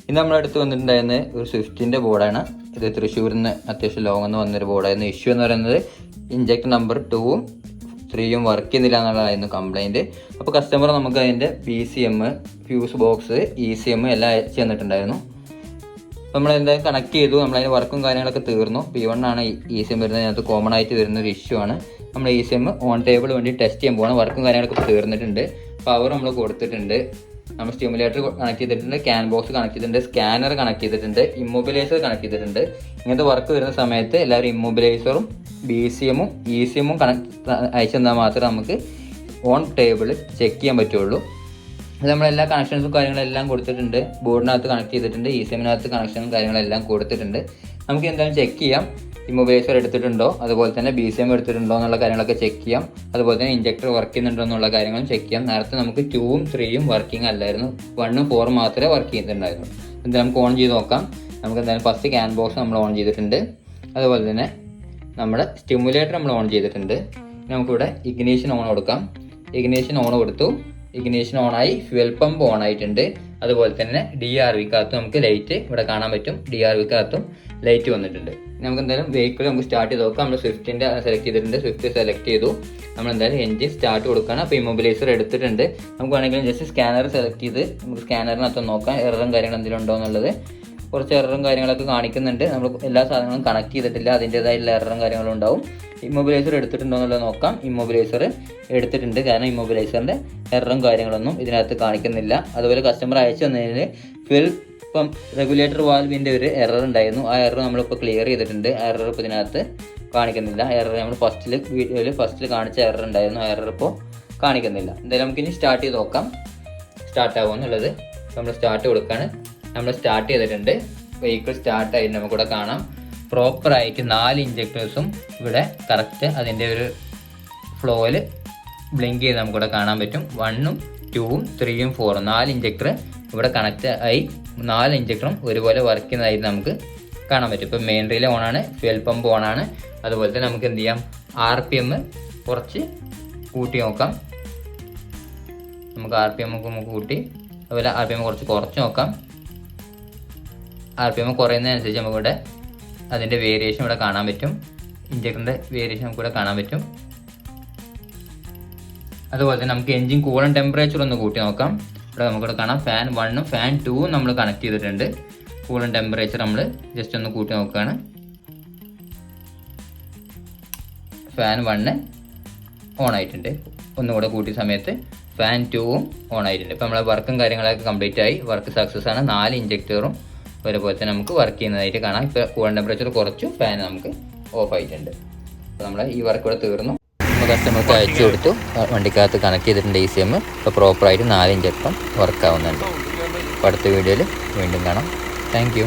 ഇന്ന് നമ്മളടുത്ത് വന്നിട്ടുണ്ടായിരുന്നത് ഒരു സ്വിഫ്റ്റിൻ്റെ ബോർഡാണ്. ഇത് തൃശ്ശൂരിൽ നിന്ന് അത്യാവശ്യം ലോങ് എന്ന് വന്നൊരു ബോർഡായിരുന്നു. ഇഷ്യൂ എന്ന് പറയുന്നത് ഇഞ്ചക്ടർ നമ്പർ 2ഉം 3ഉം വർക്ക് ചെയ്യുന്നില്ല എന്നുള്ളതായിരുന്നു കംപ്ലയിൻറ്റ്. അപ്പോൾ കസ്റ്റമർ നമുക്ക് അതിൻ്റെ BCM, ഫ്യൂസ് ബോക്സ്, ECM എല്ലാം അയച്ചു തന്നിട്ടുണ്ടായിരുന്നു. നമ്മൾ എന്തായാലും കണക്ട് ചെയ്തു. നമ്മളതിൻ്റെ വർക്കും കാര്യങ്ങളൊക്കെ തീർന്നു. P1 ആണ് ECM വരുന്നത്. അതിനകത്ത് കോമൺ ആയിട്ട് വരുന്നൊരു ഇഷ്യൂ ആണ്. നമ്മൾ ECM ഓൺ ടേബിൾ വേണ്ടി ടെസ്റ്റ് ചെയ്യാൻ പോകണം. വർക്കും കാര്യങ്ങളൊക്കെ തീർന്നിട്ടുണ്ട്. പവർ നമ്മൾ കൊടുത്തിട്ടുണ്ട്. നമ്മൾ സ്റ്റിമുലേറ്റർ കണക്ട് ചെയ്തിട്ടുണ്ട്, ക്യാൻ ബോക്സ് കണക്ട് ചെയ്തിട്ടുണ്ട്, സ്കാനർ കണക്ട് ചെയ്തിട്ടുണ്ട്, ഇമ്മൊബിലൈസർ കണക്ട് ചെയ്തിട്ടുണ്ട്. ഇങ്ങനത്തെ വർക്ക് വരുന്ന സമയത്ത് എല്ലാവരും ഇമ്മൊബിലൈസറും BCM-ഉം ECM-ഉം അയച്ചു തന്നാൽ മാത്രമേ നമുക്ക് ഓൺ ടേബിൾ ചെക്ക് ചെയ്യാൻ പറ്റുള്ളൂ. അത് നമ്മളെല്ലാ കണക്ഷൻസും കാര്യങ്ങളെല്ലാം കൊടുത്തിട്ടുണ്ട്. ബോർഡിനകത്ത് കണക്ട് ചെയ്തിട്ടുണ്ട്, ECM-നകത്ത് കണക്ഷനും കാര്യങ്ങളെല്ലാം കൊടുത്തിട്ടുണ്ട്. നമുക്ക് എന്തായാലും ചെക്ക് ചെയ്യാം ഇമ്മൊബിലൈസർ എടുത്തിട്ടുണ്ടോ, അതുപോലെ തന്നെ BCM എടുത്തിട്ടുണ്ടോ എന്നുള്ള കാര്യങ്ങളൊക്കെ ചെക്ക് ചെയ്യാം. അതുപോലെ തന്നെ ഇഞ്ചക്ടർ വർക്ക് ചെയ്യുന്നുണ്ടോ എന്നുള്ള കാര്യങ്ങളും ചെക്ക് ചെയ്യാം. നേരത്തെ നമുക്ക് 2ഉം 3ഉം വർക്കിംഗ് അല്ലായിരുന്നു, 1ഉം 4ഉം മാത്രമേ വർക്ക് ചെയ്യുന്നുണ്ടായിരുന്നു. എന്തായാലും നമുക്ക് ഓൺ ചെയ്ത് നോക്കാം. നമുക്ക് എന്തായാലും ഫസ്റ്റ് ക്യാൻ ബോക്സ് നമ്മൾ ഓൺ ചെയ്തിട്ടുണ്ട്. അതുപോലെ തന്നെ നമ്മുടെ സ്റ്റിമുലേറ്റർ നമ്മൾ ഓൺ ചെയ്തിട്ടുണ്ട്. നമുക്കിവിടെ ഇഗ്നീഷൻ ഓൺ കൊടുക്കാം. ഇഗ്നീഷൻ ഓൺ കൊടുത്തു. ഇഗ്നീഷൻ ഓണായി, ഫ്യൂൽ പമ്പ് ഓൺ ആയിട്ടുണ്ട്. അതുപോലെ തന്നെ DRV-ക്കകത്തും നമുക്ക് ലൈറ്റ് ഇവിടെ കാണാൻ പറ്റും. DRV-ക്കകത്തും ലൈറ്റ് വന്നിട്ടുണ്ട്. നമുക്ക് എന്തായാലും വെഹിക്കിൾ നമുക്ക് സ്റ്റാർട്ട് ചെയ്ത് നോക്കാം. നമ്മൾ സ്വിഫ്റ്റിൻ്റെ സെലക്ട് ചെയ്തിട്ടുണ്ട്. സ്വിഫ്റ്റ് സെലക്ട് ചെയ്തു. നമ്മൾ എന്തായാലും എൻജിൻ സ്റ്റാർട്ട് കൊടുക്കണം. അപ്പോൾ ഇമ്മൊബിലൈസർ എടുത്തിട്ടുണ്ട്. നമുക്ക് വേണമെങ്കിലും ജസ്റ്റ് സ്കാനർ സെലക്ട് ചെയ്ത് നമുക്ക് സ്കാനറിനകത്ത് നോക്കാം എററും കാര്യങ്ങളും എന്തെങ്കിലും ഉണ്ടോ എന്നുള്ളത്. കുറച്ച് എററും കാര്യങ്ങളൊക്കെ കാണിക്കുന്നുണ്ട്. നമ്മൾ എല്ലാ സാധനങ്ങളും കണക്ട് ചെയ്തിട്ടില്ല, അതിൻ്റേതായിട്ടുള്ള എററും കാര്യങ്ങളും ഉണ്ടാവും. ഇമ്മൊബിലൈസർ എടുത്തിട്ടുണ്ടോ എന്നുള്ളത് നോക്കാം. ഇമ്മൊബിലൈസർ എടുത്തിട്ടുണ്ട്. കാരണം ഇമ്മൊബിലൈസറിൻ്റെ എററും കാര്യങ്ങളൊന്നും ഇതിനകത്ത് കാണിക്കുന്നില്ല. അതുപോലെ കസ്റ്റമർ അയച്ചു തന്നതിന് ഫ്യൂൽ പമ്പ് റെഗുലേറ്റർ വാൽവിൻ്റെ ഒരു എറർ ഉണ്ടായിരുന്നു. ആ എറർ നമ്മളിപ്പോൾ ക്ലിയർ ചെയ്തിട്ടുണ്ട്. ആ എറർ ഇപ്പോൾ ഇതിനകത്ത് കാണിക്കുന്നില്ല. എറർ നമ്മൾ ഫസ്റ്റിൽ കാണിച്ച എറർ ഉണ്ടായിരുന്നു. ആ എറർ ഇപ്പോൾ കാണിക്കുന്നില്ല. എന്തായാലും നമുക്കിനി സ്റ്റാർട്ട് ചെയ്ത് നോക്കാം സ്റ്റാർട്ട് ആകുമെന്നുള്ളത്. നമ്മൾ സ്റ്റാർട്ട് കൊടുക്കുകയാണ്. നമ്മൾ സ്റ്റാർട്ട് ചെയ്തിട്ടുണ്ട്. വെഹിക്കിൾ സ്റ്റാർട്ടായിട്ട് നമുക്കിവിടെ കാണാം. പ്രോപ്പറായിട്ട് 4 ഇഞ്ചക്ടേഴ്സും ഇവിടെ കറക്റ്റ് അതിൻ്റെ ഒരു ഫ്ലോയിൽ ബ്ലിങ്ക് ചെയ്ത് നമുക്കിവിടെ കാണാൻ പറ്റും. 1ഉം 2ഉം 3ഉം 4ഉം 4 ഇഞ്ചക്ടർ ഇവിടെ കണക്റ്റ് ആയി. 4 ഇഞ്ചക്ടറും ഒരുപോലെ വർക്ക് ചെയ്യുന്നതായിട്ട് നമുക്ക് കാണാൻ പറ്റും. ഇപ്പോൾ മെയിൻ റീൽ ഓണാണ്, ഫ്യൂൽ പമ്പ് ഓണാണ്. അതുപോലെ തന്നെ നമുക്ക് എന്ത് ചെയ്യാം, RPM കുറച്ച് കൂട്ടി നോക്കാം. നമുക്ക് RPM നമുക്ക് കൂട്ടി, അതുപോലെ RPM കുറച്ച് നോക്കാം. RPM കുറയുന്നതിനനുസരിച്ച് നമുക്കിവിടെ അതിൻ്റെ വേരിയേഷൻ ഇവിടെ കാണാൻ പറ്റും. ഇഞ്ചക്ടറിൻ്റെ വേരിയേഷൻ നമുക്കിവിടെ കാണാൻ പറ്റും. അതുപോലെ തന്നെ നമുക്ക് എൻജിൻ കൂളൻ ടെമ്പറേച്ചർ ഒന്ന് കൂട്ടി നോക്കാം. ഇവിടെ നമുക്കിവിടെ കാണാം ഫാൻ 1ഉം ഫാൻ 2ഉം നമ്മൾ കണക്ട് ചെയ്തിട്ടുണ്ട്. കൂളൻ ടെമ്പറേച്ചർ നമ്മൾ ജസ്റ്റ് ഒന്ന് കൂട്ടി നോക്കുകയാണ്. ഫാൻ 1 ഓൺ ആയിട്ടുണ്ട്. ഒന്നുകൂടെ കൂട്ടിയ സമയത്ത് ഫാൻ 2ഉം ഓൺ ആയിട്ടുണ്ട്. ഇപ്പോൾ നമ്മളെ വർക്കും കാര്യങ്ങളൊക്കെ കംപ്ലീറ്റ് ആയി. വർക്ക് സക്സസ് ആണ്. 4 ഇഞ്ചക്ടറും ഒരുപോലെ തന്നെ നമുക്ക് വർക്ക് ചെയ്യുന്നതായിട്ട് കാണാം. ഇപ്പോൾ കൂളൻ ടെമ്പറേച്ചർ കുറച്ചു, ഫാൻ നമുക്ക് ഓഫ് ആയിട്ടുണ്ട്. അപ്പോൾ നമ്മൾ ഈ വർക്ക് ഇവിടെ തീർന്നു. നമ്മൾ കസ്റ്റമർക്ക് അയച്ചു കൊടുത്തു. വണ്ടിക്കകത്ത് കണക്ട് ചെയ്തിട്ടുണ്ട് ECM. ഇപ്പോൾ പ്രോപ്പറായിട്ട് 4 ഇഞ്ചക്ടറും വർക്ക് ആവുന്നുണ്ട്. അപ്പോൾ അടുത്ത വീഡിയോയിൽ വീണ്ടും കാണാം. താങ്ക്